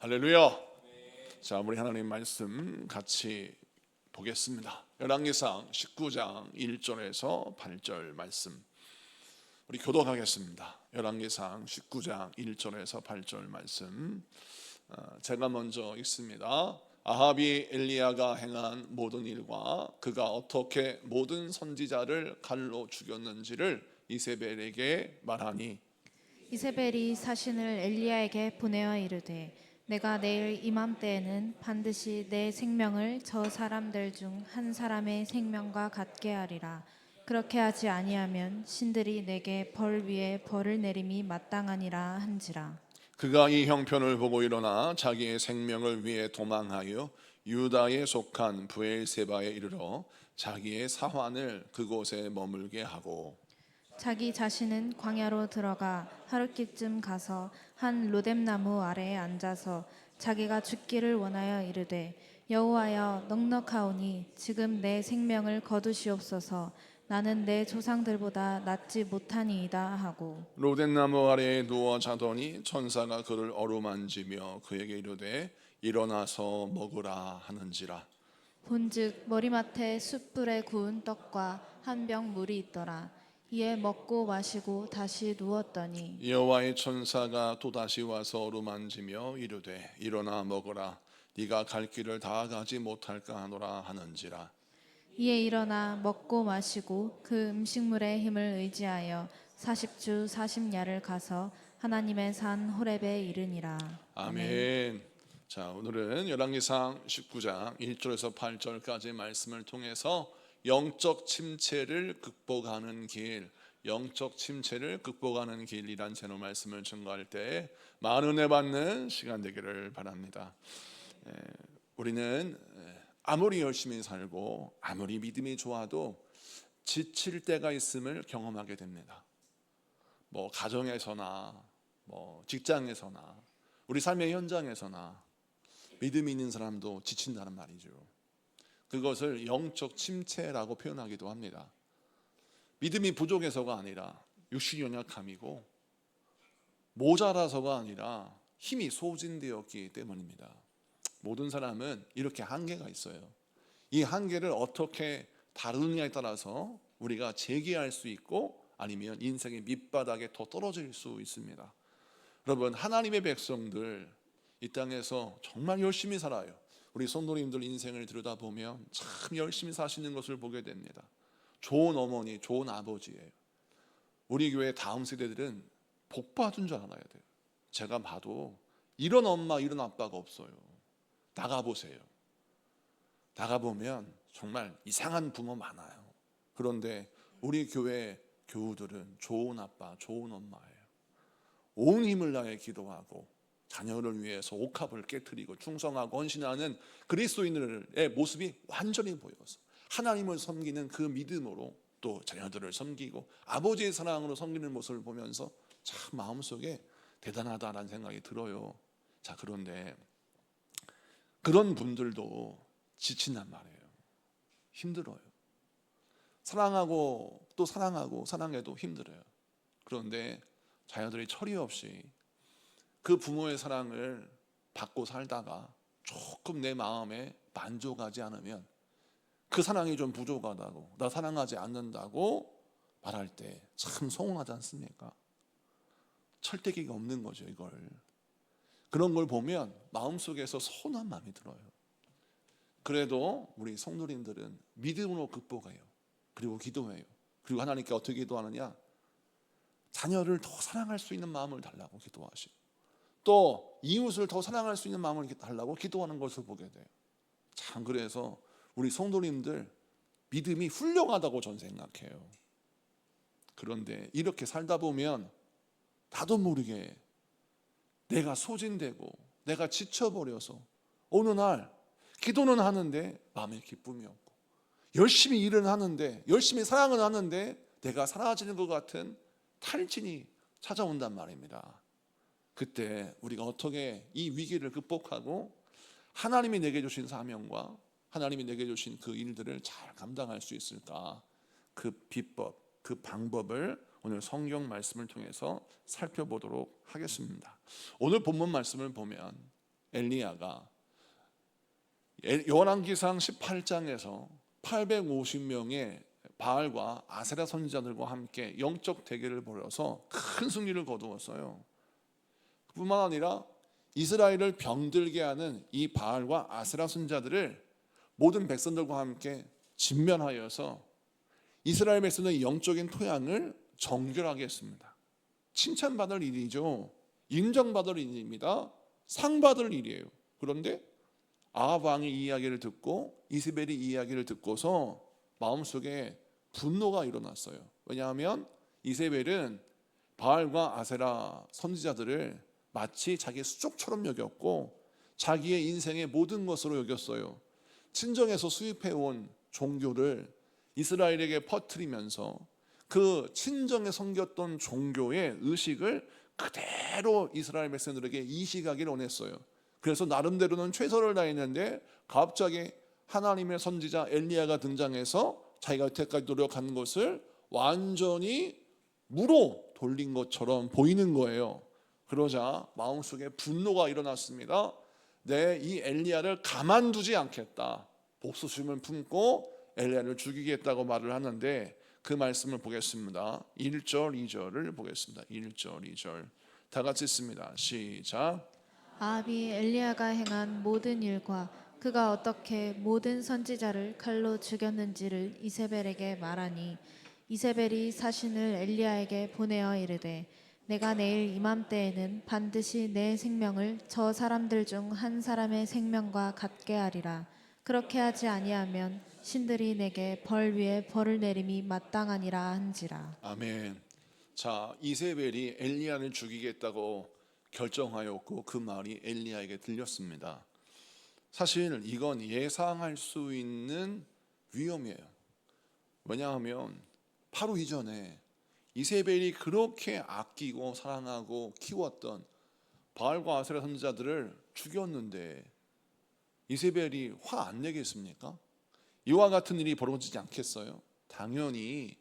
할렐루야. 자, 우리 하나님 말씀 같이 보겠습니다. 열왕기상 19장 1절에서 8절 말씀 우리 교독하겠습니다. 열왕기상 19장 1절에서 8절 말씀 제가 먼저 읽습니다. 아합이 엘리야가 행한 모든 일과 그가 어떻게 모든 선지자를 칼로 죽였는지를 이세벨에게 말하니, 이세벨이 사신을 엘리야에게 보내어 이르되 내가 내일 이맘때에는 반드시 내 생명을 저 사람들 중 한 사람의 생명과 같게 하리라. 그렇게 하지 아니하면 신들이 내게 벌 위에 벌을 내림이 마땅하니라 한지라. 그가 이 형편을 보고 일어나 자기의 생명을 위해 도망하여 유다에 속한 브엘세바에 이르러 자기의 사환을 그곳에 머물게 하고, 자기 자신은 광야로 들어가 하룻길쯤 가서 한 로뎀나무 아래에 앉아서 자기가 죽기를 원하여 이르되 여호와여, 넉넉하오니 지금 내 생명을 거두시옵소서. 나는 내 조상들보다 낫지 못하니이다 하고, 로덴나무 아래에 누워 자더니 천사가 그를 어루만지며 그에게 이르되 일어나서 먹으라 하는지라. 본즉 머리맡에 숯불에 구운 떡과 한 병 물이 있더라. 이에 먹고 마시고 다시 누웠더니 여호와의 천사가 또다시 와서 어루만지며 이르되 일어나 먹으라. 네가 갈 길을 다 가지 못할까 하노라 하는지라. 이에 일어나 먹고 마시고 그 음식물의 힘을 의지하여 40주 40야를 가서 하나님의 산 호렙에 이르니라. 아멘. 자, 오늘은 열왕기상 19장 1절에서 8절까지 말씀을 통해서 영적 침체를 극복하는 길, 영적 침체를 극복하는 길이란 제로 말씀을 증거할 때 많은 은혜 받는 시간 되기를 바랍니다. 우리는 아무리 열심히 살고 아무리 믿음이 좋아도 지칠 때가 있음을 경험하게 됩니다. 뭐 가정에서나 뭐 직장에서나 우리 삶의 현장에서나 믿음이 있는 사람도 지친다는 말이죠. 그것을 영적 침체라고 표현하기도 합니다. 믿음이 부족해서가 아니라 육신 연약함이고 모자라서가 아니라 힘이 소진되었기 때문입니다. 모든 사람은 이렇게 한계가 있어요. 이 한계를 어떻게 다루느냐에 따라서 우리가 재기할 수 있고 아니면 인생의 밑바닥에 더 떨어질 수 있습니다. 여러분, 하나님의 백성들 이 땅에서 정말 열심히 살아요. 우리 성도님들 인생을 들여다보면 참 열심히 사시는 것을 보게 됩니다. 좋은 어머니, 좋은 아버지예요. 우리 교회 다음 세대들은 복 받은 줄 알아야 돼요. 제가 봐도 이런 엄마, 이런 아빠가 없어요. 나가보세요. 나가보면 정말 이상한 부모 많아요. 그런데 우리 교회 교우들은 좋은 아빠, 좋은 엄마예요. 온 힘을 다해 기도하고 자녀를 위해서 옥합을 깨트리고 충성하고 헌신하는 그리스도인들의 모습이 완전히 보여서 하나님을 섬기는 그 믿음으로 또 자녀들을 섬기고 아버지의 사랑으로 섬기는 모습을 보면서 참 마음속에 대단하다라는 생각이 들어요. 자, 그런데 그런 분들도 지친단 말이에요. 힘들어요. 사랑하고 또 사랑하고 사랑해도 힘들어요. 그런데 자녀들이 철이 없이 그 부모의 사랑을 받고 살다가 조금 내 마음에 만족하지 않으면 그 사랑이 좀 부족하다고, 나 사랑하지 않는다고 말할 때 참 서운하지 않습니까? 철대기가 없는 거죠, 이걸. 그런 걸 보면 마음속에서 서운한 마음이 들어요. 그래도 우리 성도님들은 믿음으로 극복해요. 그리고 기도해요. 그리고 하나님께 어떻게 기도하느냐? 자녀를 더 사랑할 수 있는 마음을 달라고 기도하시고 또 이웃을 더 사랑할 수 있는 마음을 달라고 기도하는 것을 보게 돼요. 참, 그래서 우리 성도님들 믿음이 훌륭하다고 저는 생각해요. 그런데 이렇게 살다 보면 나도 모르게 내가 소진되고 내가 지쳐버려서 어느 날 기도는 하는데 마음에 기쁨이 없고 열심히 일은 하는데 열심히 사랑은 하는데 내가 사라지는 것 같은 탈진이 찾아온단 말입니다. 그때 우리가 어떻게 이 위기를 극복하고 하나님이 내게 주신 사명과 하나님이 내게 주신 그 일들을 잘 감당할 수 있을까? 그 비법, 그 방법을 오늘 성경 말씀을 통해서 살펴보도록 하겠습니다. 오늘 본문 말씀을 보면 엘리야가 열왕기상 18장에서 850명의 바알과 아세라 선지자들과 함께 영적 대결을 벌여서 큰 승리를 거두었어요. 뿐만 아니라 이스라엘을 병들게 하는 이 바알과 아세라 선지자들을 모든 백성들과 함께 진면하여서 이스라엘 백성의 영적인 토양을 정결하게 했습니다. 칭찬받을 일이죠. 인정받을 일입니다. 상받을 일이에요. 그런데 아합 왕의 이야기를 듣고 이세벨이 이야기를 듣고서 마음속에 분노가 일어났어요. 왜냐하면 이세벨은 바알과 아세라 선지자들을 마치 자기 수족처럼 여겼고 자기의 인생의 모든 것으로 여겼어요. 친정에서 수입해온 종교를 이스라엘에게 퍼뜨리면서 그 친정에 섬겼던 종교의 의식을 그대로 이스라엘 백성들에게 이식하기를 원했어요. 그래서 나름대로는 최선을 다했는데 갑자기 하나님의 선지자 엘리야가 등장해서 자기가 여태까지 노력한 것을 완전히 무로 돌린 것처럼 보이는 거예요. 그러자 마음속에 분노가 일어났습니다. 내 이 엘리야를 가만두지 않겠다. 복수심을 품고 엘리야를 죽이겠다고 말을 하는데 그 말씀을 보겠습니다. 1절 2절을 보겠습니다. 1절 2절 다 같이 읽습니다. 시작. 아합이 엘리야가 행한 모든 일과 그가 어떻게 모든 선지자를 칼로 죽였는지를 이세벨에게 말하니 이세벨이 사신을 엘리야에게 보내어 이르되 내가 내일 이맘때에는 반드시 내 생명을 저 사람들 중 한 사람의 생명과 같게 하리라. 그렇게 하지 아니하면 신들이 내게 벌 위에 벌을 내림이 마땅하니라 한지라. 아멘. 자, 이세벨이 엘리야를 죽이겠다고 결정하였고 그 말이 엘리야에게 들렸습니다. 사실 이건 예상할 수 있는 위험이에요. 왜냐하면 바로 이전에 이세벨이 그렇게 아끼고 사랑하고 키웠던 바알과 아세라 선지자들을 죽였는데 이세벨이 화 안 내겠습니까? 이와 같은 일이 벌어지지 않겠어요? 당연히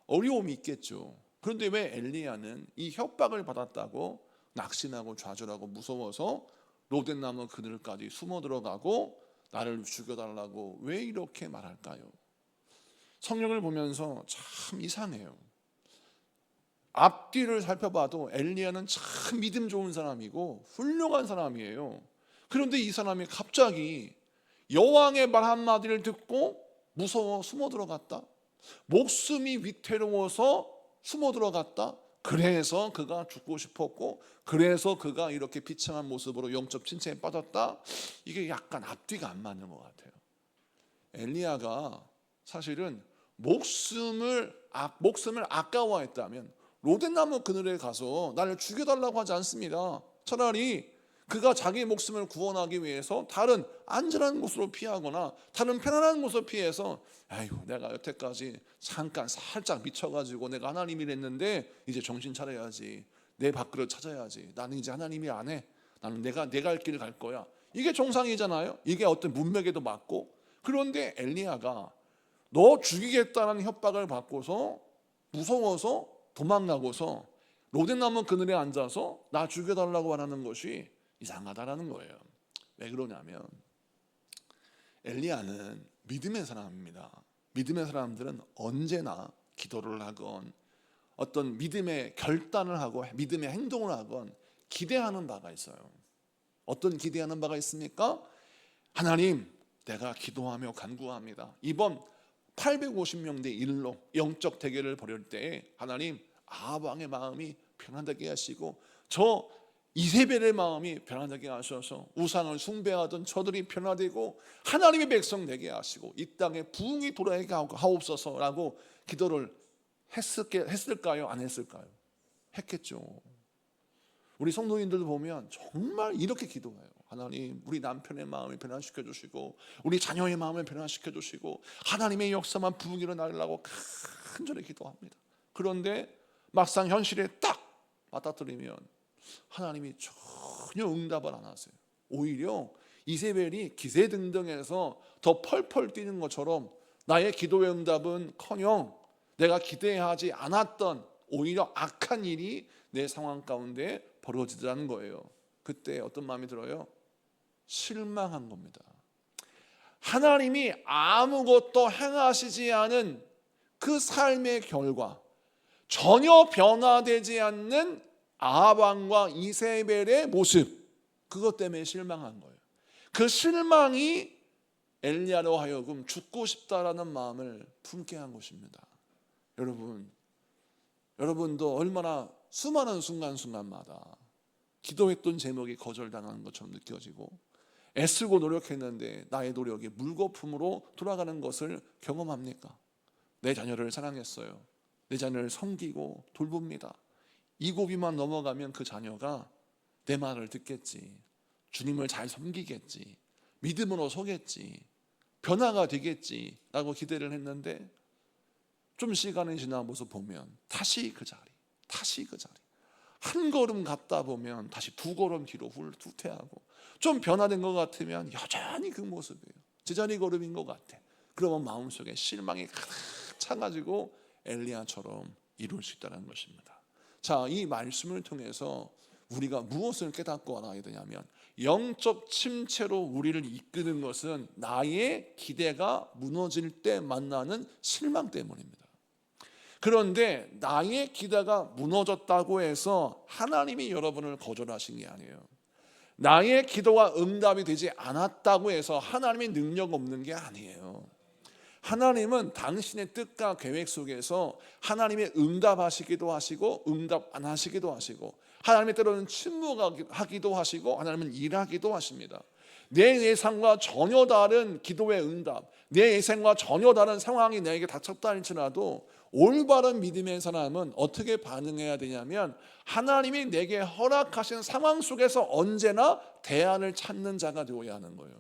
어려움이 있겠죠. 그런데 왜 엘리야는 이 협박을 받았다고 낙심하고 좌절하고 무서워서 로덴나무 그늘까지 숨어 들어가고 나를 죽여달라고 왜 이렇게 말할까요? 성경을 보면서 참 이상해요. 앞뒤를 살펴봐도 엘리야는 참 믿음 좋은 사람이고 훌륭한 사람이에요. 그런데 이 사람이 갑자기 여왕의 말 한마디를 듣고 무서워 숨어 들어갔다. 목숨이 위태로워서 숨어 들어갔다. 그래서 그가 죽고 싶었고 그래서 그가 이렇게 비참한 모습으로 영적 침체에 빠졌다. 이게 약간 앞뒤가 안 맞는 것 같아요. 엘리야가 사실은 목숨을 아까워했다면 로덴나무 그늘에 가서 나를 죽여달라고 하지 않습니다. 차라리 그가 자기 목숨을 구원하기 위해서 다른 안전한 곳으로 피하거나 다른 편안한 곳으로 피해서 아이고 내가 여태까지 잠깐 살짝 미쳐가지고 내가 하나님이 됐는데 이제 정신 차려야지. 내 밥그릇 찾아야지. 나는 이제 하나님이 안 해. 나는 내가 갈 길을 갈 거야. 이게 정상이잖아요. 이게 어떤 문맥에도 맞고. 그런데 엘리야가 너 죽이겠다는 협박을 받고서 무서워서 도망가고서 로덴나무 그늘에 앉아서 나 죽여달라고 말하는 것이 이상하다라는 거예요. 왜 그러냐면 엘리야는 믿음의 사람입니다. 믿음의 사람들은 언제나 기도를 하건 어떤 믿음의 결단을 하고 믿음의 행동을 하건 기대하는 바가 있어요. 어떤 기대하는 바가 있습니까? 하나님, 내가 기도하며 간구합니다. 이번 850명 대 1로 영적 대결을 벌일 때 하나님 아합 왕의 마음이 편안하게 하시고 저 이세벨의 마음이 편안하게 하셔서 우상을 숭배하던 저들이 변화되고 하나님의 백성 되게 하시고 이 땅에 부흥이 돌아오게 하옵소서라고 기도를 했을까요? 안 했을까요? 했겠죠. 우리 성도님들도 보면 정말 이렇게 기도해요. 하나님, 우리 남편의 마음을 변화시켜 주시고 우리 자녀의 마음을 변화시켜 주시고 하나님의 역사만 부흥이 일어나려고 간절히 기도합니다. 그런데 막상 현실에 딱 맞닥뜨리면 하나님이 전혀 응답을 안 하세요. 오히려 이세벨이 기세등등해서 더 펄펄 뛰는 것처럼 나의 기도의 응답은커녕 내가 기대하지 않았던 오히려 악한 일이 내 상황 가운데 벌어지더라는 거예요. 그때 어떤 마음이 들어요? 실망한 겁니다. 하나님이 아무것도 행하시지 않은 그 삶의 결과, 전혀 변화되지 않는 아합 왕과 이세벨의 모습, 그것 때문에 실망한 거예요. 그 실망이 엘리야로 하여금 죽고 싶다라는 마음을 품게 한 것입니다. 여러분도 얼마나 수많은 순간순간마다 기도했던 제목이 거절당하는 것처럼 느껴지고 애쓰고 노력했는데 나의 노력이 물거품으로 돌아가는 것을 경험합니까? 내 자녀를 사랑했어요. 내 자녀를 섬기고 돌봅니다. 이 고비만 넘어가면 그 자녀가 내 말을 듣겠지, 주님을 잘 섬기겠지, 믿음으로 서겠지, 변화가 되겠지 라고 기대를 했는데 좀 시간이 지나면서 보면 다시 그 자리, 한 걸음 갔다 보면 다시 두 걸음 뒤로 후퇴하고, 좀 변화된 것 같으면 여전히 그 모습이에요. 제자리 걸음인 것 같아. 그러면 마음속에 실망이 가득 차가지고 엘리야처럼 이룰 수 있다는 것입니다. 자, 이 말씀을 통해서 우리가 무엇을 깨닫고 알아야 되냐면, 영적 침체로 우리를 이끄는 것은 나의 기대가 무너질 때 만나는 실망 때문입니다. 그런데 나의 기대가 무너졌다고 해서 하나님이 여러분을 거절하신 게 아니에요. 나의 기도가 응답이 되지 않았다고 해서 하나님이 능력 없는 게 아니에요. 하나님은 당신의 뜻과 계획 속에서 하나님이 응답하시기도 하시고 응답 안 하시기도 하시고, 하나님이 때로는 침묵하기도 하시고 하나님은 일하기도 하십니다. 내 예상과 전혀 다른 기도의 응답, 내 예상과 전혀 다른 상황이 내게 닥쳤다 할지라도 올바른 믿음의 사람은 어떻게 반응해야 되냐면, 하나님이 내게 허락하신 상황 속에서 언제나 대안을 찾는 자가 되어야 하는 거예요.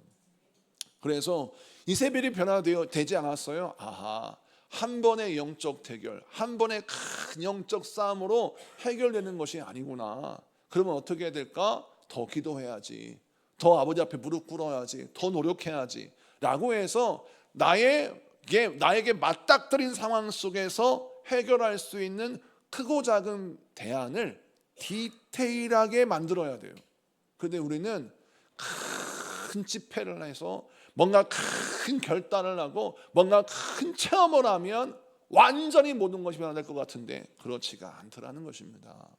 그래서 이세벨이 변화되지 않았어요. 아하, 한 번의 영적 대결, 한 번의 큰 영적 싸움으로 해결되는 것이 아니구나. 그러면 어떻게 해야 될까? 더 기도해야지, 더 아버지 앞에 무릎 꿇어야지, 더 노력해야지 라고 해서 나에게 맞닥뜨린 상황 속에서 해결할 수 있는 크고 작은 대안을 디테일하게 만들어야 돼요. 그런데 우리는 큰 집회를 해서 뭔가 큰 결단을 하고 뭔가 큰 체험을 하면 완전히 모든 것이 변화될 것 같은데 그렇지가 않더라는 것입니다.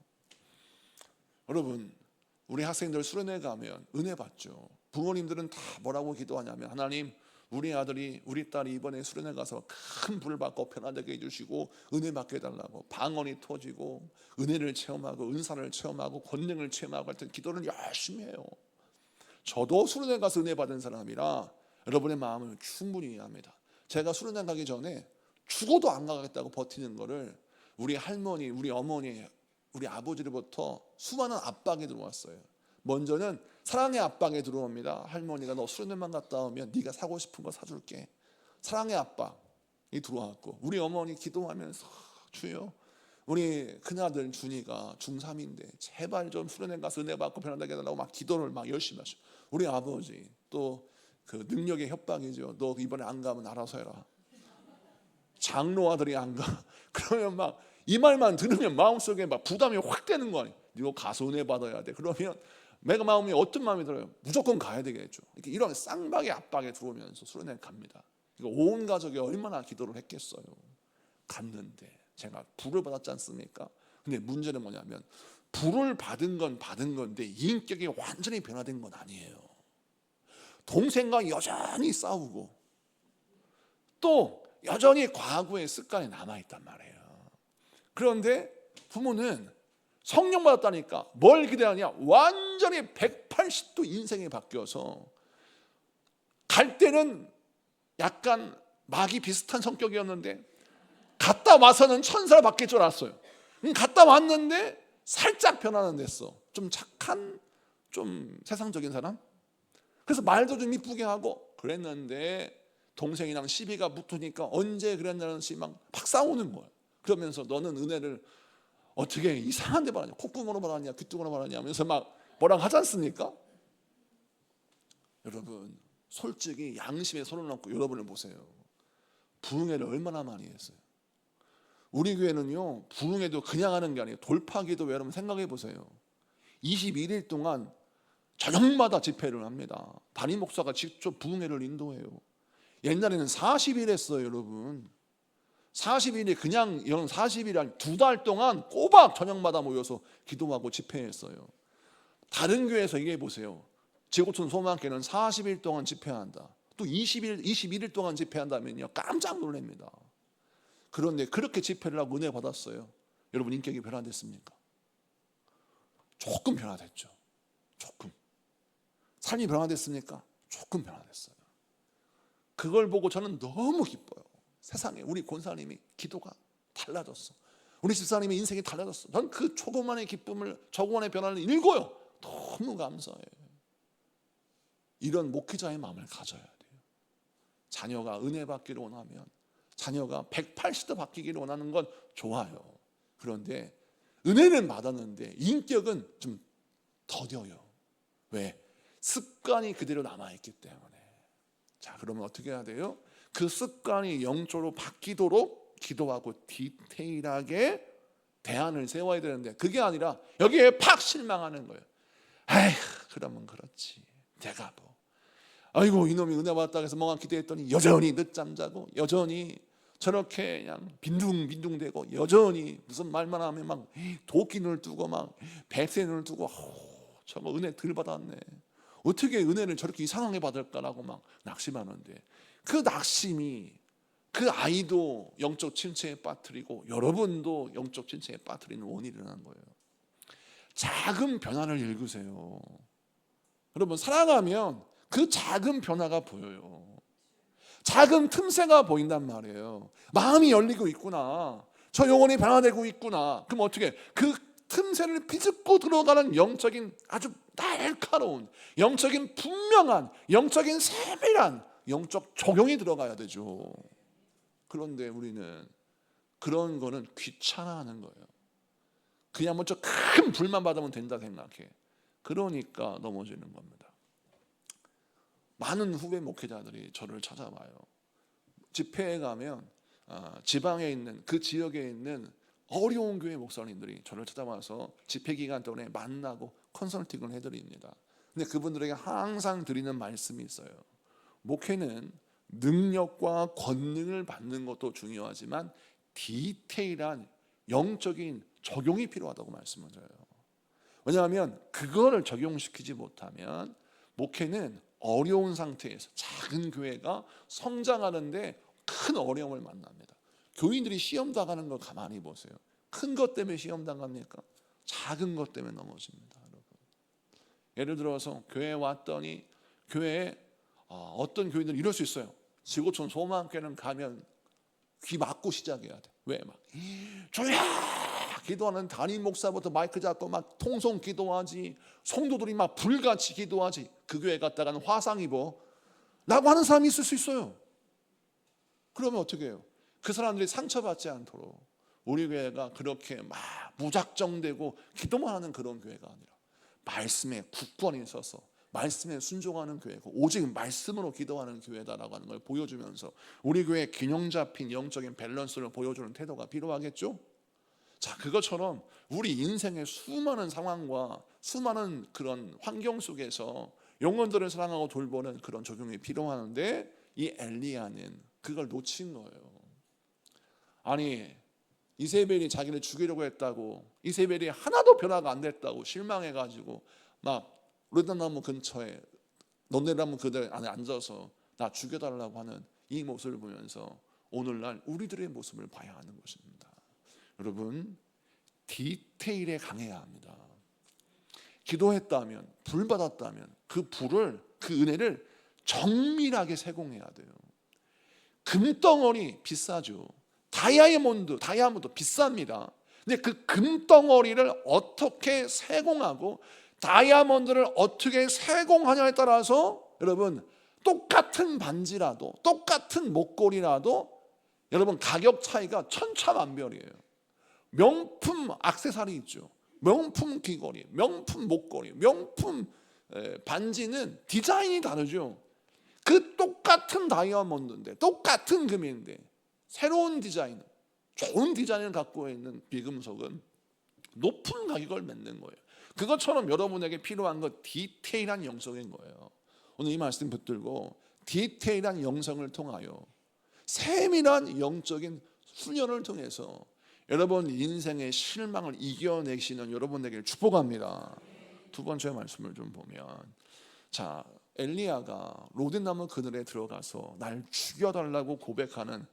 여러분, 우리 학생들 수련회 가면 은혜 받죠. 부모님들은 다 뭐라고 기도하냐면, 하나님, 우리 아들이 우리 딸이 이번에 수련회 가서 큰 불 받고 편안하게 해주시고 은혜 받게 해달라고 방언이 터지고 은혜를 체험하고 은사를 체험하고 권능을 체험하고 할 때 기도를 열심히 해요. 저도 수련회 가서 은혜 받은 사람이라 여러분의 마음을 충분히 이해합니다. 제가 수련회 가기 전에 죽어도 안 가겠다고 버티는 거를 우리 할머니, 우리 어머니, 우리 아버지로부터 수많은 압박이 들어왔어요. 먼저는 사랑의 압박이 들어옵니다. 할머니가 너 수련회만 갔다 오면 네가 사고 싶은 거 사줄게. 사랑의 압박이 들어왔고, 우리 어머니 기도하면서 주여, 우리 큰아들 준이가 중3인데 제발 좀 수련회 가서 은혜 받고 변화되게 해달라고 막 기도를 막 열심히 하셔. 우리 아버지 또 그 능력의 협박이죠. 너 이번에 안 가면 알아서 해라. 장로 아들이 안 가. 그러면 막 이 말만 들으면 마음속에 막 부담이 확 되는 거 아니에요. 너 가서 은혜 받아야 돼. 그러면 내가 마음이 어떤 마음이 들어요? 무조건 가야 되겠죠. 이렇게 이런 쌍박의 압박에 들어오면서 수련회 갑니다. 온 가족이 얼마나 기도를 했겠어요. 갔는데 제가 불을 받았지 않습니까? 근데 문제는 뭐냐면, 불을 받은 건 받은 건데 인격이 완전히 변화된 건 아니에요. 동생과 여전히 싸우고 또 여전히 과거의 습관이 남아있단 말이에요. 그런데 부모는 성령 받았다니까 뭘 기대하냐? 완전히 180도 인생이 바뀌어서, 갈 때는 약간 마귀 비슷한 성격이었는데 갔다 와서는 천사를 바뀔 줄 알았어요. 갔다 왔는데 살짝 변화는 됐어. 좀 착한, 좀 세상적인 사람? 그래서 말도 좀 이쁘게 하고 그랬는데 동생이랑 시비가 붙으니까 언제 그랬냐는 시 막 싸우는 거야. 그러면서 너는 은혜를 어떻게 이상한 데 받았냐, 콧구멍으로 받았냐, 귀뚜껑으로 받았냐 하면서 막 뭐랑 하지 않습니까? 여러분, 솔직히 양심에 손을 얹고 여러분을 보세요. 부흥회를 얼마나 많이 했어요. 우리 교회는요, 부흥회도 그냥 하는 게 아니에요. 돌파기도 여러분 생각해 보세요. 21일 동안 저녁마다 집회를 합니다. 담임 목사가 직접 부흥회를 인도해요. 옛날에는 40일 했어요, 여러분. 40일이 그냥 40일이 아니라 2달 동안 꼬박 저녁마다 모여서 기도하고 집회했어요. 다른 교회에서 얘기해 보세요. 지구촌 소망교회는 40일 동안 집회한다. 또 21일 동안 집회한다면요, 깜짝 놀랍니다. 그런데 그렇게 집회를 하고 은혜 받았어요. 여러분, 인격이 변화됐습니까? 조금 변화됐죠. 조금. 삶이 변화됐습니까? 조금 변화됐어요. 그걸 보고 저는 너무 기뻐요. 세상에 우리 권사님이 기도가 달라졌어. 우리 집사님의 인생이 달라졌어. 전 그 조그만의 기쁨을, 조그만의 변화를 읽어요. 너무 감사해요. 이런 목회자의 마음을 가져야 돼요. 자녀가 은혜 받기를 원하면, 자녀가 180도 바뀌기를 원하는 건 좋아요. 그런데 은혜는 받았는데 인격은 좀 더뎌요. 왜? 습관이 그대로 남아있기 때문에. 자, 그러면 어떻게 해야 돼요? 그 습관이 영적으로 바뀌도록 기도하고 디테일하게 대안을 세워야 되는데, 그게 아니라 여기에 팍 실망하는 거예요. 에휴, 그러면 그렇지. 내가 뭐, 아이고 이놈이 은혜 받았다고 해서 뭔가 기도했더니 여전히 늦잠 자고, 여전히 저렇게 그냥 빈둥빈둥대고, 여전히 무슨 말만 하면 막 도끼눈을 뜨고 막 백세눈을 뜨고, 저거 은혜 덜 받았네, 어떻게 은혜를 저렇게 이상하게 받을까라고 막 낙심하는데, 그 낙심이 그 아이도 영적 침체에 빠뜨리고 여러분도 영적 침체에 빠뜨리는 원인이라는 거예요. 작은 변화를 읽으세요. 여러분, 사랑하면 그 작은 변화가 보여요. 작은 틈새가 보인단 말이에요. 마음이 열리고 있구나, 저 영혼이 변화되고 있구나. 그럼 어떻게 그 틈새를 비집고 들어가는 영적인 아주 날카로운, 영적인 분명한, 영적인 세밀한 영적 적용이 들어가야 되죠. 그런데 우리는 그런 거는 귀찮아하는 거예요. 그냥 뭐 저 큰 불만 받으면 된다 생각해. 그러니까 넘어지는 겁니다. 많은 후배 목회자들이 저를 찾아와요. 집회에 가면 지방에 있는, 그 지역에 있는 어려운 교회 목사님들이 저를 찾아와서 집회 기간 동안에 만나고 컨설팅을 해드립니다. 근데 그분들에게 항상 드리는 말씀이 있어요. 목회는 능력과 권능을 받는 것도 중요하지만 디테일한 영적인 적용이 필요하다고 말씀을 드려요. 왜냐하면 그거를 적용시키지 못하면 목회는 어려운 상태에서 작은 교회가 성장하는데 큰 어려움을 만납니다. 교인들이 시험 당하는 걸 가만히 보세요. 큰 것 때문에 시험 당합니까? 작은 것 때문에 넘어집니다, 여러분. 예를 들어서 교회에 왔더니, 교회에 어떤 교인들은 이럴 수 있어요. 지구촌 소망교회는 가면 귀 막고 시작해야 돼. 왜? 막 주야 기도하는 담임 목사부터 마이크 잡고 막 통성 기도하지, 성도들이 막 불같이 기도하지, 그 교회 갔다가는 화상 입어 라고 하는 사람이 있을 수 있어요. 그러면 어떻게 해요? 그 사람들이 상처받지 않도록 우리 교회가 그렇게 막 무작정되고 기도만 하는 그런 교회가 아니라 말씀에 굳건히 서서 말씀에 순종하는 교회고 오직 말씀으로 기도하는 교회다라고 하는 걸 보여주면서 우리 교회의 균형 잡힌 영적인 밸런스를 보여주는 태도가 필요하겠죠? 자, 그것처럼 우리 인생의 수많은 상황과 수많은 그런 환경 속에서 영혼들을 사랑하고 돌보는 그런 적용이 필요하는데, 이 엘리야는 그걸 놓친 거예요. 아니, 이세벨이 자기를 죽이려고 했다고, 이세벨이 하나도 변화가 안 됐다고 실망해가지고 막 로뎀나무 근처에 논대나무 그들 안에 앉아서 나 죽여달라고 하는 이 모습을 보면서 오늘날 우리들의 모습을 봐야 하는 것입니다. 여러분, 디테일에 강해야 합니다. 기도했다면, 불 받았다면 그 불을, 그 은혜를 정밀하게 세공해야 돼요. 금덩어리 비싸죠. 다이아몬드 비쌉니다. 근데 그 금덩어리를 어떻게 세공하고 다이아몬드를 어떻게 세공하냐에 따라서 여러분, 똑같은 반지라도, 똑같은 목걸이라도 여러분 가격 차이가 천차만별이에요. 명품 액세서리 있죠. 명품 귀걸이, 명품 목걸이, 명품 반지는 디자인이 다르죠. 그 똑같은 다이아몬드인데, 똑같은 금인데 새로운 디자인, 좋은 디자인을 갖고 있는 비금속은 높은 가격을 맺는 거예요. 그것처럼 여러분에게 필요한 건 디테일한 영성인 거예요. 오늘 이 말씀 붙들고 디테일한 영성을 통하여 세밀한 영적인 훈련을 통해서 여러분 인생의 실망을 이겨내시는 여러분에게 축복합니다. 두 번째 말씀을 좀 보면, 자, 엘리야가 로댓나무 그늘에 들어가서 날 죽여달라고 고백하는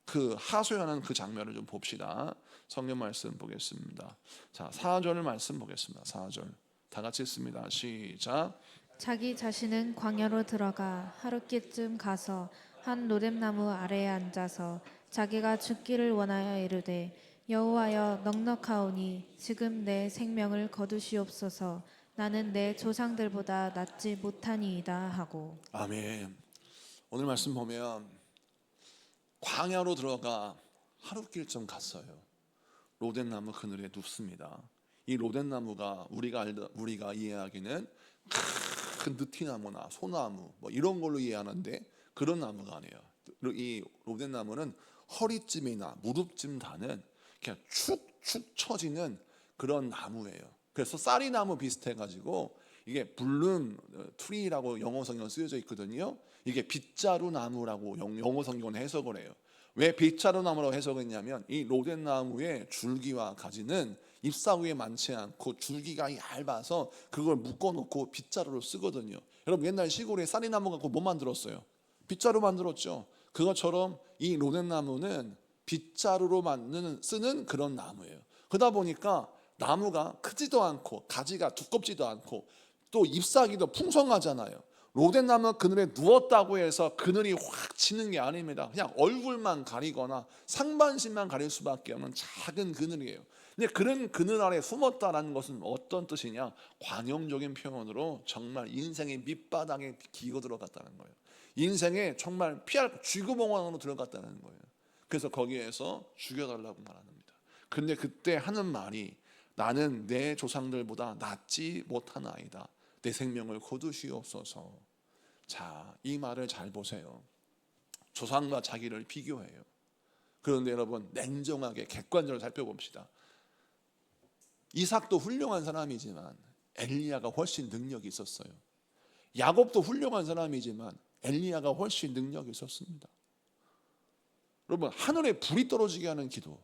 그 하소연하는 그 장면을 좀 봅시다. 성경 말씀 보겠습니다. 자, 4절 말씀 보겠습니다. 4절 다 같이 읽습니다. 시작. 자기 자신은 광야로 들어가 하룻길쯤 가서 한 로뎀나무 아래에 앉아서 자기가 죽기를 원하여 이르되 여호와여 넉넉하오니 지금 내 생명을 거두시옵소서. 나는 내 조상들보다 낫지 못하니이다 하고. 아멘. 오늘 말씀 보면 광야로 들어가 하룻길쯤 갔어요. 로댓나무 그늘에 눕습니다. 이 로댓나무가 우리가 이해하기는 큰 느티나무나 소나무 뭐 이런 걸로 이해하는데 그런 나무가 아니에요. 이 로댓나무는 허리쯤이나 무릎쯤 닿는 그냥 축축 처지는 그런 나무예요. 그래서 쌀이나무 비슷해가지고 이게 블룸 트리라고 영어 성경 쓰여져 있거든요. 이게 빗자루 나무라고 영어 성경은 해석을 해요. 왜 빗자루 나무라고 해석했냐면 이 로댓나무의 줄기와 가지는 잎사귀에 많지 않고 줄기가 얇아서 그걸 묶어놓고 빗자루로 쓰거든요. 여러분 옛날 시골에 쌀이나무 갖고 뭐 만들었어요? 빗자루 만들었죠. 그것처럼 이 로댓나무는 빗자루로 쓰는 그런 나무예요. 그러다 보니까 나무가 크지도 않고 가지가 두껍지도 않고 또 잎사귀도 풍성하잖아요. 로댓나무 그늘에 누웠다고 해서 그늘이 확 지는 게 아닙니다. 그냥 얼굴만 가리거나 상반신만 가릴 수밖에 없는 작은 그늘이에요. 근데 그런 그늘 아래 숨었다라는 것은 어떤 뜻이냐? 관용적인 표현으로 정말 인생의 밑바닥에 기고 들어갔다는 거예요. 인생에 정말 피할 쥐구멍으로 들어갔다는 거예요. 그래서 거기에서 죽여달라고 말합니다. 근데 그때 하는 말이 나는 내 조상들보다 낫지 못하나이다. 내 생명을 거두시옵소서. 자, 이 말을 잘 보세요. 조상과 자기를 비교해요. 그런데 여러분 냉정하게 객관적으로 살펴봅시다. 이삭도 훌륭한 사람이지만 엘리야가 훨씬 능력이 있었어요. 야곱도 훌륭한 사람이지만 엘리야가 훨씬 능력이 있었습니다. 여러분 하늘에 불이 떨어지게 하는 기도,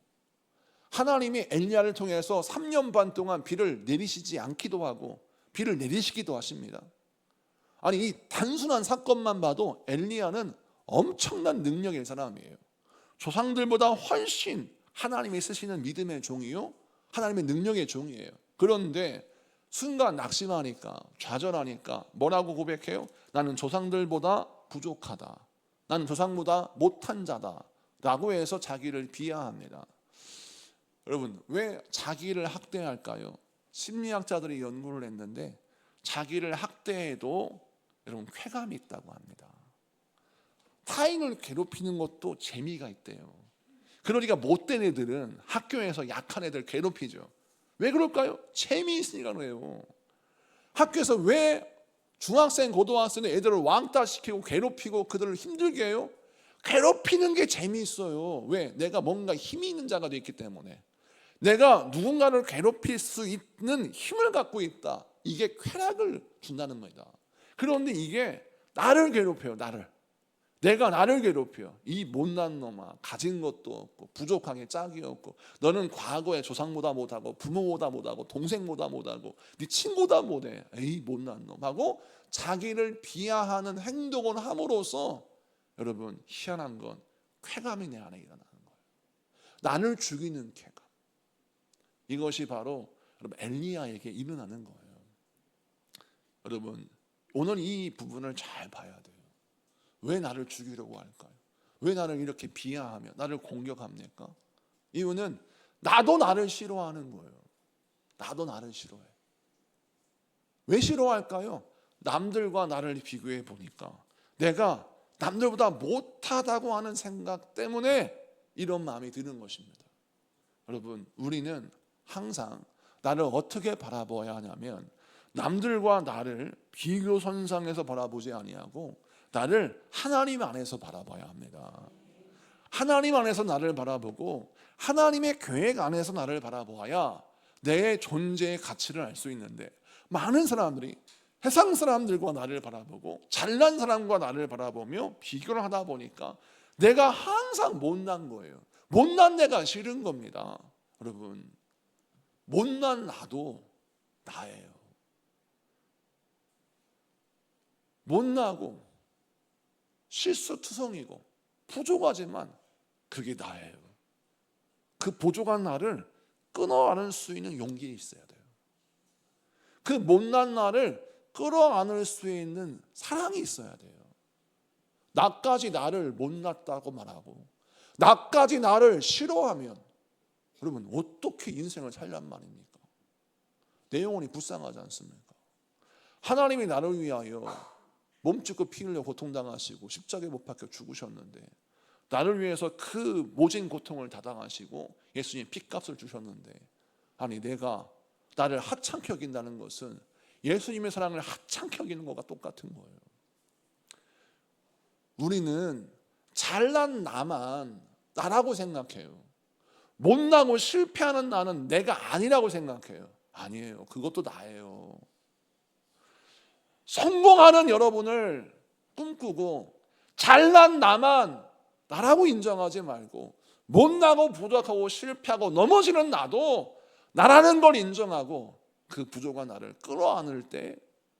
하나님이 엘리야를 통해서 3년 반 동안 비를 내리시지 않기도 하고 비를 내리시기도 하십니다. 아니 이 단순한 사건만 봐도 엘리야는 엄청난 능력의 사람이에요. 조상들보다 훨씬 하나님이 쓰시는 믿음의 종이요, 하나님의 능력의 종이에요. 그런데 순간 낙심하니까 좌절하니까 뭐라고 고백해요? 나는 조상들보다 부족하다, 나는 조상보다 못한 자다 라고 해서 자기를 비하합니다. 여러분 왜 자기를 학대할까요? 심리학자들이 연구를 했는데 자기를 학대해도 여러분 쾌감이 있다고 합니다. 타인을 괴롭히는 것도 재미가 있대요. 그러니까 못된 애들은 학교에서 약한 애들 괴롭히죠. 왜 그럴까요? 재미있으니까 그래요. 학교에서 왜 중학생, 고등학생 애들을 왕따시키고 괴롭히고 그들을 힘들게 해요? 괴롭히는 게 재미있어요. 왜? 내가 뭔가 힘이 있는 자가 되어 있기 때문에. 내가 누군가를 괴롭힐 수 있는 힘을 갖고 있다. 이게 쾌락을 준다는 겁니다. 그런데 이게 나를 괴롭혀요. 내가 나를 괴롭혀. 이 못난 놈아, 가진 것도 없고 부족하게 짝이 없고 너는 과거에 조상보다 못하고 부모보다 못하고 동생보다 못하고 네 친구보다 못해. 에이 못난 놈 하고 자기를 비하하는 행동을 함으로써 여러분 희한한 건 쾌감이 내 안에 일어나는 거예요. 나를 죽이는 쾌감. 이것이 바로 여러분 엘리야에게 일어나는 거예요. 여러분 오늘 이 부분을 잘 봐야 돼요. 왜 나를 죽이려고 할까요? 왜 나를 이렇게 비하하며 나를 공격합니까? 이유는 나도 나를 싫어하는 거예요. 나도 나를 싫어해. 왜 싫어할까요? 남들과 나를 비교해 보니까 내가 남들보다 못하다고 하는 생각 때문에 이런 마음이 드는 것입니다. 여러분 우리는 항상 나를 어떻게 바라봐야 하냐면 남들과 나를 비교선상에서 바라보지 아니하고 나를 하나님 안에서 바라봐야 합니다. 하나님 안에서 나를 바라보고 하나님의 계획 안에서 나를 바라보아야 내 존재의 가치를 알 수 있는데, 많은 사람들이 세상 사람들과 나를 바라보고 잘난 사람과 나를 바라보며 비교를 하다 보니까 내가 항상 못난 거예요. 못난 내가 싫은 겁니다. 여러분, 못난 나도 나예요. 못나고 실수투성이고 부족하지만 그게 나예요. 그 부족한 나를 끊어안을 수 있는 용기 있어야 돼요. 그 못난 나를 끌어안을 수 있는 사랑이 있어야 돼요. 나까지 나를 못났다고 말하고 나까지 나를 싫어하면 여러분 어떻게 인생을 살란 말입니까? 내 영혼이 불쌍하지 않습니까? 하나님이 나를 위하여 몸짓고 피 흘려 고통당하시고 십자가에 못 박혀 죽으셨는데, 나를 위해서 그 모진 고통을 다 당하시고 예수님 핏값을 주셨는데, 아니 내가 나를 하찮게 여긴다는 것은 예수님의 사랑을 하찮게 여기는 것과 똑같은 거예요. 우리는 잘난 나만 나라고 생각해요. 못나고 실패하는 나는 내가 아니라고 생각해요. 아니에요. 그것도 나예요. 성공하는 여러분을 꿈꾸고 잘난 나만 나라고 인정하지 말고, 못나고 부족하고 실패하고 넘어지는 나도 나라는 걸 인정하고 그 부족한 나를 끌어안을 때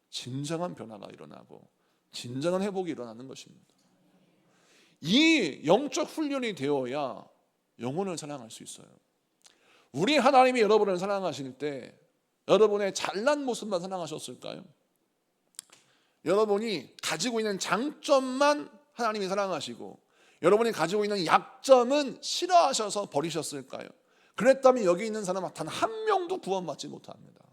진정한 변화가 일어나고 진정한 회복이 일어나는 것입니다. 이 영적 훈련이 되어야 영혼을 사랑할 수 있어요. 우리 하나님이 여러분을 사랑하실 때 여러분의 잘난 모습만 사랑하셨을까요? 여러분이 가지고 있는 장점만 하나님이 사랑하시고 여러분이 가지고 있는 약점은 싫어하셔서 버리셨을까요? 그랬다면 여기 있는 사람 단 한 명도 구원받지 못합니다.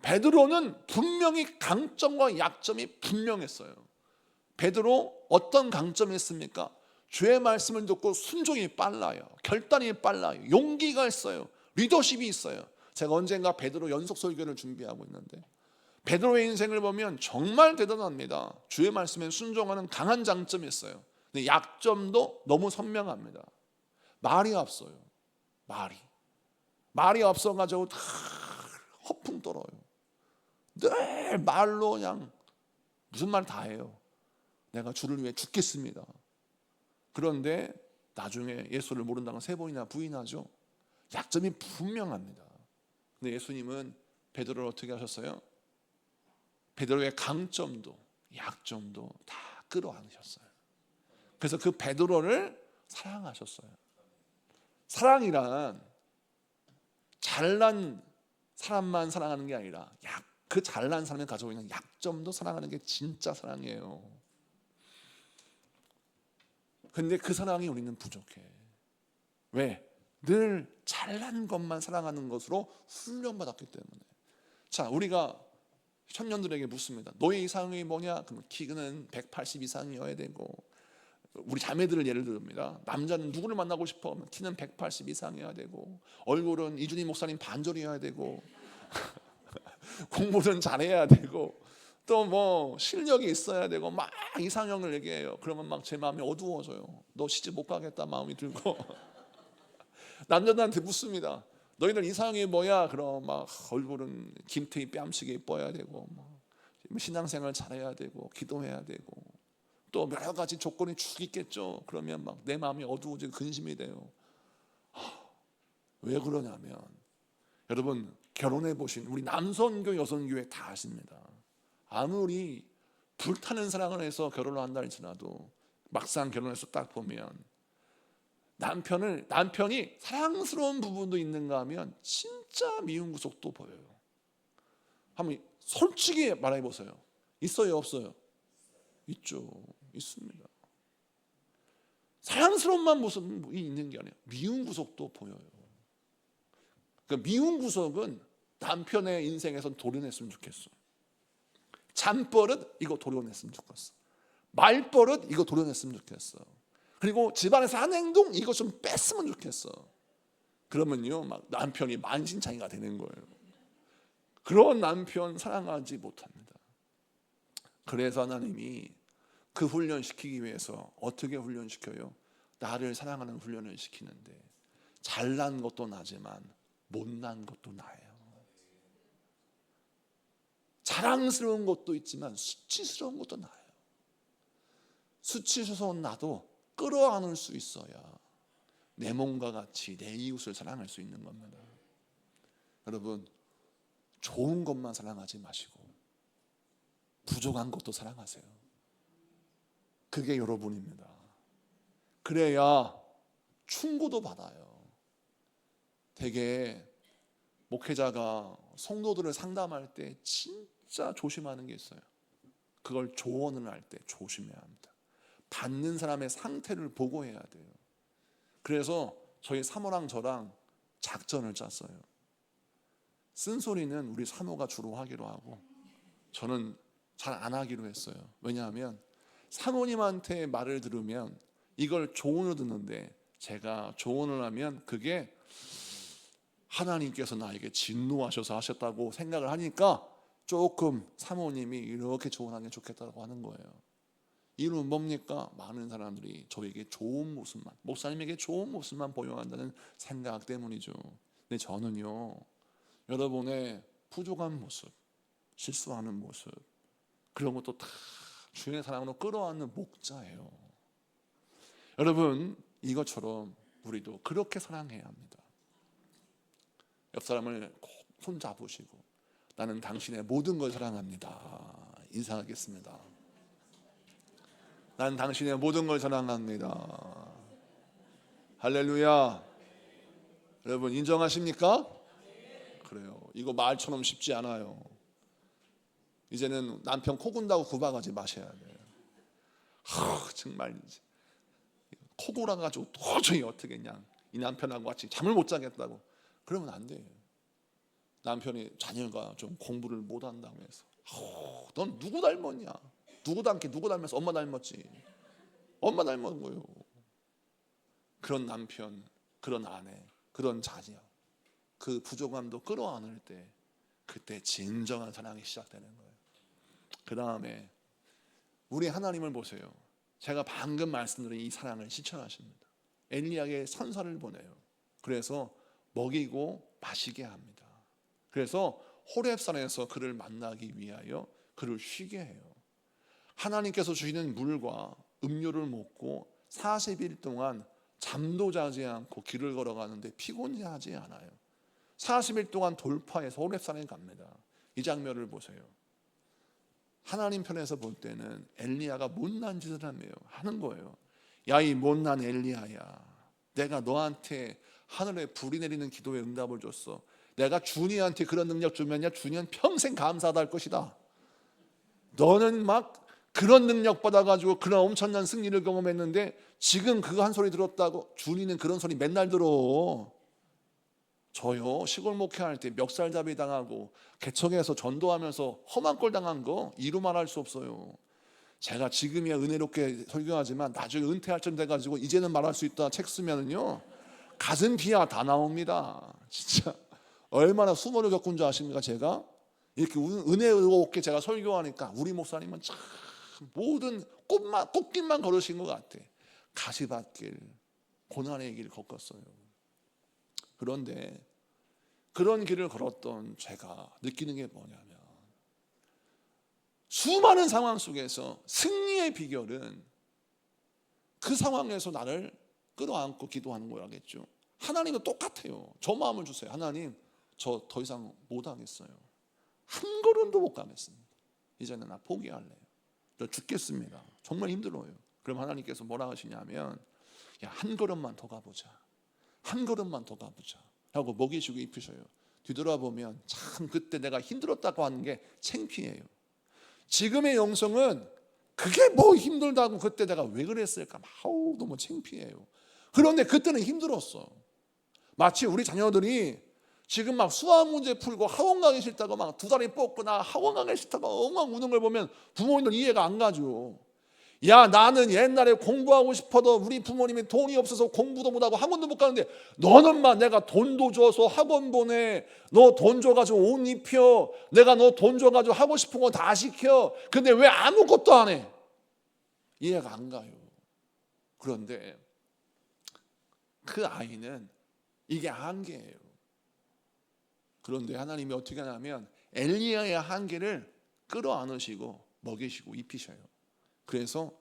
베드로는 분명히 강점과 약점이 분명했어요. 베드로 어떤 강점이 있습니까? 주의 말씀을 듣고 순종이 빨라요. 결단이 빨라요. 용기가 있어요. 리더십이 있어요. 제가 언젠가 베드로 연속 설교를 준비하고 있는데 베드로의 인생을 보면 정말 대단합니다. 주의 말씀에 순종하는 강한 장점이 있어요. 근데 약점도 너무 선명합니다. 말이 없어요. 말이 없어가지고 다 허풍 떨어요. 늘 말로 그냥 무슨 말 다 해요. 내가 주를 위해 죽겠습니다. 그런데 나중에 예수를 모른다고 3번이나 부인하죠. 약점이 분명합니다. 근데 예수님은 베드로를 어떻게 하셨어요? 베드로의 강점도 약점도 다 끌어안으셨어요. 그래서 그 베드로를 사랑하셨어요. 사랑이란 잘난 사람만 사랑하는 게 아니라 그 잘난 사람이 가지고 있는 약점도 사랑하는 게 진짜 사랑이에요. 근데 그 사랑이 우리는 부족해. 왜? 늘 잘난 것만 사랑하는 것으로 훈련받았기 때문에. 자, 우리가 청년들에게 묻습니다. 너의 이상이 뭐냐? 그럼 키는 180 이상이어야 되고, 우리 자매들을 예를 듭니다. 남자는 누구를 만나고 싶어? 키는 180 이상이어야 되고, 얼굴은 이준희 목사님 반절이어야 되고, 공부는 잘해야 되고, 또 뭐 실력이 있어야 되고, 막 이상형을 얘기해요. 그러면 막 제 마음이 어두워져요. 너 시집 못 가겠다 마음이 들고. 남자들한테 묻습니다. 너희들 이상형이 뭐야? 그럼 막 얼굴은 김태희 뺨치게 이뻐야 되고, 신앙생활 잘해야 되고, 기도해야 되고, 또 여러 가지 조건이 쭉 있겠죠. 그러면 막 내 마음이 어두워지고 근심이 돼요. 왜 그러냐면 여러분 결혼해 보신 우리 남선교 여선교회 다 아십니다. 아무리 불타는 사랑을 해서 결혼을 한다 할지라도 막상 결혼해서 딱 보면 남편이 사랑스러운 부분도 있는가 하면 진짜 미운 구석도 보여요. 한번 솔직히 말해 보세요. 있어요, 없어요? 있죠. 있습니다. 사랑스러운 모습이 있는 게 아니에요. 미운 구석도 보여요. 그러니까 미운 구석은 남편의 인생에서 도려냈으면 좋겠어. 잠버릇 이거 도려냈으면 좋겠어. 말버릇 이거 도려냈으면 좋겠어. 그리고 집안에서 한 행동 이거 좀 뺐으면 좋겠어. 그러면요 막 남편이 만신창이가 되는 거예요. 그런 남편 사랑하지 못합니다. 그래서 하나님이 그 훈련시키기 위해서 어떻게 훈련시켜요? 나를 사랑하는 훈련을 시키는데 잘난 것도 나지만 못난 것도 나예요. 자랑스러운 것도 있지만 수치스러운 것도 나예요. 수치스러운 나도 끌어안을 수 있어야 내 몸과 같이 내 이웃을 사랑할 수 있는 겁니다. 여러분, 좋은 것만 사랑하지 마시고 부족한 것도 사랑하세요. 그게 여러분입니다. 그래야 충고도 받아요. 되게 목회자가 성도들을 상담할 때 진짜 조심하는 게 있어요. 그걸 조언을 할 때 조심해야 합니다. 받는 사람의 상태를 보고 해야 돼요. 그래서 저희 사모랑 저랑 작전을 짰어요. 쓴소리는 우리 사모가 주로 하기로 하고 저는 잘 안 하기로 했어요. 왜냐하면 사모님한테 말을 들으면 이걸 조언을 듣는데 제가 조언을 하면 그게 하나님께서 나에게 진노하셔서 하셨다고 생각을 하니까 조금 사모님이 이렇게 조언하는 게 좋겠다고 하는 거예요. 이유는 뭡니까? 많은 사람들이 저에게 좋은 모습만, 목사님에게 좋은 모습만 보여한다는 생각 때문이죠. 근데 저는요, 여러분의 부족한 모습, 실수하는 모습, 그런 것도 다 주의 사랑으로 끌어안는 목자예요. 여러분, 이것처럼 우리도 그렇게 사랑해야 합니다. 옆 사람을 꼭 손잡으시고 나는 당신의 모든 걸 사랑합니다. 인사하겠습니다. 난 당신의 모든 걸 사랑합니다. 할렐루야. 여러분 인정하십니까? 그래요. 이거 말처럼 쉽지 않아요. 이제는 남편 코 군다고 구박하지 마셔야 돼요. 정말 코 골아가지고 도저히 어떻게 그냥 이 남편하고 같이 잠을 못 자겠다고 그러면 안 돼요. 남편이 자녀가 좀 공부를 못한다고 해서 넌 누구 닮았냐? 누구 닮게 누구 닮았어? 엄마 닮았지. 엄마 닮은 거예요. 그런 남편, 그런 아내, 그런 자녀, 그 부족함도 끌어안을 때 그때 진정한 사랑이 시작되는 거예요. 그 다음에 우리 하나님을 보세요. 제가 방금 말씀드린 이 사랑을 실천하십니다. 엘리야에게 선사를 보내요. 그래서 먹이고 마시게 합니다. 그래서 호렙산에서 그를 만나기 위하여 그를 쉬게 해요. 하나님께서 주시는 물과 음료를 먹고 40일 동안 잠도 자지 않고 길을 걸어가는데 피곤하지 않아요. 40일 동안 돌파해서 호렙산에 갑니다. 이 장면을 보세요. 하나님 편에서 볼 때는 엘리야가 못난 짓을 하는 거예요. 야, 이 못난 엘리야야, 내가 너한테 하늘에 불이 내리는 기도에 응답을 줬어. 내가 준이한테 그런 능력 주면야 준이는 평생 감사하다 할 것이다. 너는 막 그런 능력 받아가지고 그런 엄청난 승리를 경험했는데 지금 그거 한 소리 들었다고? 준이는 그런 소리 맨날 들어. 저요 시골 목회할 때 멱살잡이 당하고 개척에서 전도하면서 험한 꼴 당한 거 이루 말할 수 없어요. 제가 지금이야 은혜롭게 설교하지만 나중에 은퇴할 쯤 돼가지고 이제는 말할 수 있다 책 쓰면은요 가슴 비하 다 나옵니다. 진짜 얼마나 수모를 겪은 줄 아십니까? 제가 이렇게 은혜롭게 제가 설교하니까 우리 목사님은 참 모든 꽃길만 걸으신 것 같아. 가시밭길 고난의 길 걷었어요. 그런데 그런 길을 걸었던 제가 느끼는 게 뭐냐면 수많은 상황 속에서 승리의 비결은 그 상황에서 나를 끌어안고 기도하는 거라겠죠. 하나님은 똑같아요. 저 마음을 주세요. 하나님, 저 더 이상 못하겠어요. 한 걸음도 못 가겠습니다. 이제는 나 포기할래요. 저 죽겠습니다. 정말 힘들어요. 그럼 하나님께서 뭐라 하시냐면 야, 한 걸음만 더 가보자. 한 걸음만 더 가보자 하고 먹이주고 입히셔요. 뒤돌아보면 참 그때 내가 힘들었다고 하는 게 창피해요. 지금의 영성은 그게 뭐 힘들다고 그때 내가 왜 그랬을까 너무 창피해요. 그런데 그때는 힘들었어. 마치 우리 자녀들이 지금 막 수학 문제 풀고 학원 가기 싫다고 막 두 다리 뻗고 나 학원 가기 싫다고 엉엉 우는 걸 보면 부모님들 이해가 안 가죠. 야, 나는 옛날에 공부하고 싶어도 우리 부모님이 돈이 없어서 공부도 못하고 학원도 못 가는데 너는 막 내가 돈도 줘서 학원 보내. 너 돈 줘가지고 옷 입혀. 내가 너 돈 줘가지고 하고 싶은 거 다 시켜. 근데 왜 아무것도 안 해? 이해가 안 가요. 그런데 그 아이는 이게 한계예요. 그런데 하나님이 어떻게 하냐면 엘리야의 한계를 끌어안으시고 먹이시고 입히셔요. 그래서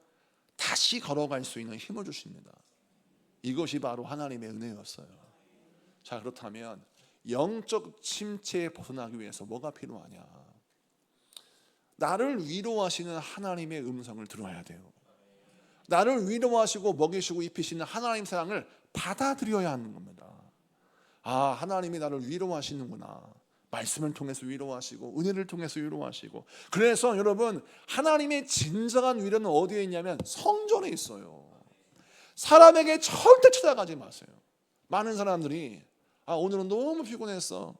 다시 걸어갈 수 있는 힘을 주십니다. 이것이 바로 하나님의 은혜였어요. 자, 그렇다면 영적 침체에 벗어나기 위해서 뭐가 필요하냐? 나를 위로하시는 하나님의 음성을 들어야 돼요. 나를 위로하시고 먹이시고 입히시는 하나님 사랑을 받아들여야 하는 겁니다. 아, 하나님이 나를 위로하시는구나. 말씀을 통해서 위로하시고 은혜를 통해서 위로하시고. 그래서 여러분, 하나님의 진정한 위로는 어디에 있냐면 성전에 있어요. 사람에게 절대 찾아가지 마세요. 많은 사람들이 오늘은 너무 피곤했어.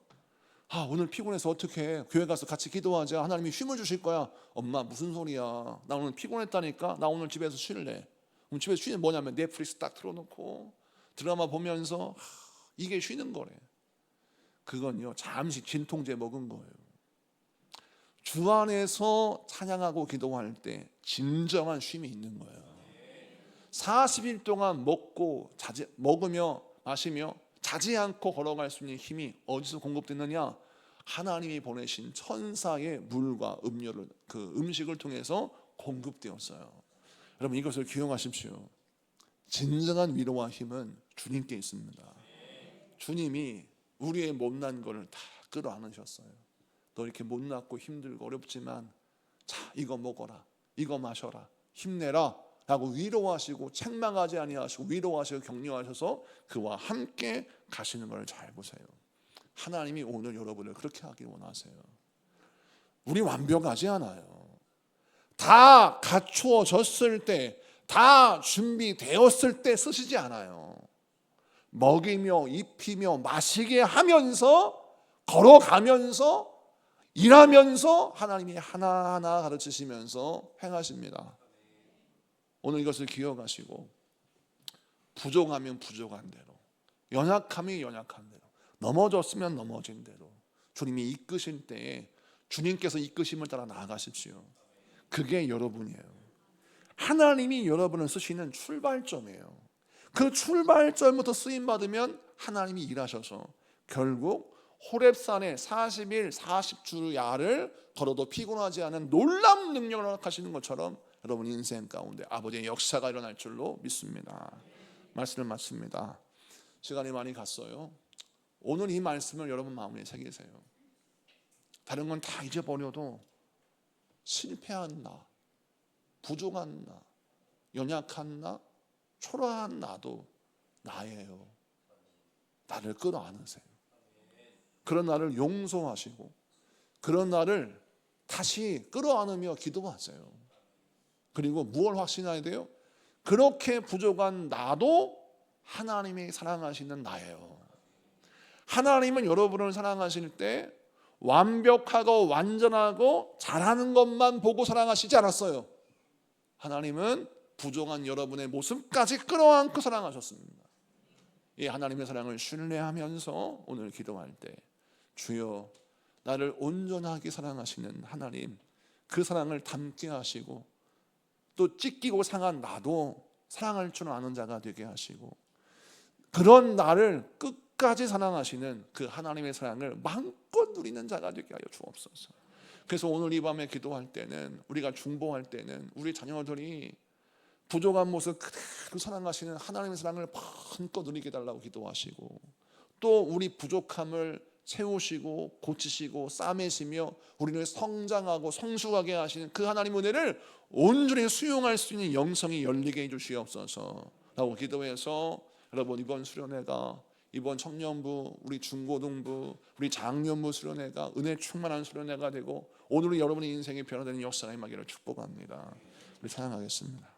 오늘 피곤해서 어떻게 교회 가서 같이 기도하자. 하나님이 힘을 주실 거야. 엄마, 무슨 소리야. 나 오늘 피곤했다니까. 나 오늘 집에서 쉴래. 그럼 집에서 쉬는 뭐냐면 넷플릭스 딱 틀어놓고 드라마 보면서 이게 쉬는 거래. 그건요, 잠시 진통제 먹은 거예요. 주 안에서 찬양하고 기도할 때 진정한 쉼이 있는 거예요. 40일 동안 먹으며 마시며 자지 않고 걸어갈 수 있는 힘이 어디서 공급됐느냐? 하나님이 보내신 천사의 물과 음료를, 그 음식을 통해서 공급되었어요. 여러분, 이것을 기억하십시오. 진정한 위로와 힘은 주님께 있습니다. 주님이 우리의 못난 것을 다 끌어안으셨어요. 너 이렇게 못났고 힘들고 어렵지만 자, 이거 먹어라, 이거 마셔라, 힘내라 라고 위로하시고 책망하지 아니하시고 위로하시고 격려하셔서 그와 함께 가시는 걸 잘 보세요. 하나님이 오늘 여러분을 그렇게 하길 원하세요. 우리 완벽하지 않아요. 다 갖추어졌을 때, 다 준비되었을 때 쓰시지 않아요. 먹이며 입히며 마시게 하면서, 걸어가면서, 일하면서 하나님이 하나하나 가르치시면서 행하십니다. 오늘 이것을 기억하시고, 부족하면 부족한 대로, 연약하면 연약한 대로, 넘어졌으면 넘어진 대로 주님이 이끄실 때에 주님께서 이끄심을 따라 나아가십시오. 그게 여러분이에요. 하나님이 여러분을 쓰시는 출발점이에요. 그 출발점부터 쓰임받으면 하나님이 일하셔서 결국 호렙산에 40일 40주 야를 걸어도 피곤하지 않은 놀라운 능력을 허락하시는 것처럼 여러분 인생 가운데 아버지의 역사가 일어날 줄로 믿습니다. 말씀을 마칩니다. 시간이 많이 갔어요. 오늘 이 말씀을 여러분 마음에 새기세요. 다른 건 다 잊어버려도 실패한 나, 부족한 나, 연약한 나, 초라한 나도 나예요. 나를 끌어안으세요. 그런 나를 용서하시고 그런 나를 다시 끌어안으며 기도하세요. 그리고 무엇을 확신해야 돼요? 그렇게 부족한 나도 하나님이 사랑하시는 나예요. 하나님은 여러분을 사랑하실 때 완벽하고 완전하고 잘하는 것만 보고 사랑하시지 않았어요. 하나님은 부족한 여러분의 모습까지 끌어안고 사랑하셨습니다. 이 하나님의 사랑을 신뢰하면서 오늘 기도할 때 주여 나를 온전하게 사랑하시는 하나님, 그 사랑을 담게 하시고 또 찢기고 상한 나도 사랑할 줄 아는 자가 되게 하시고 그런 나를 끝까지 사랑하시는 그 하나님의 사랑을 마음껏 누리는 자가 되게 하여 주옵소서. 그래서 오늘 이 밤에 기도할 때는, 우리가 중보할 때는 우리 자녀들이 부족한 모습 그대로 사랑하시는 하나님의 사랑을 마음껏 누리게 해달라고 기도하시고 또 우리 부족함을 채우시고 고치시고 싸매시며 우리를 성장하고 성숙하게 하시는 그 하나님의 은혜를 온전히 수용할 수 있는 영성이 열리게 해주시옵소서 라고 기도해서 여러분 이번 수련회가, 이번 청년부, 우리 중고등부, 우리 장년부 수련회가 은혜 충만한 수련회가 되고 오늘은 여러분의 인생이 변화되는 역사가 임하기를 축복합니다. 우리 찬양하겠습니다.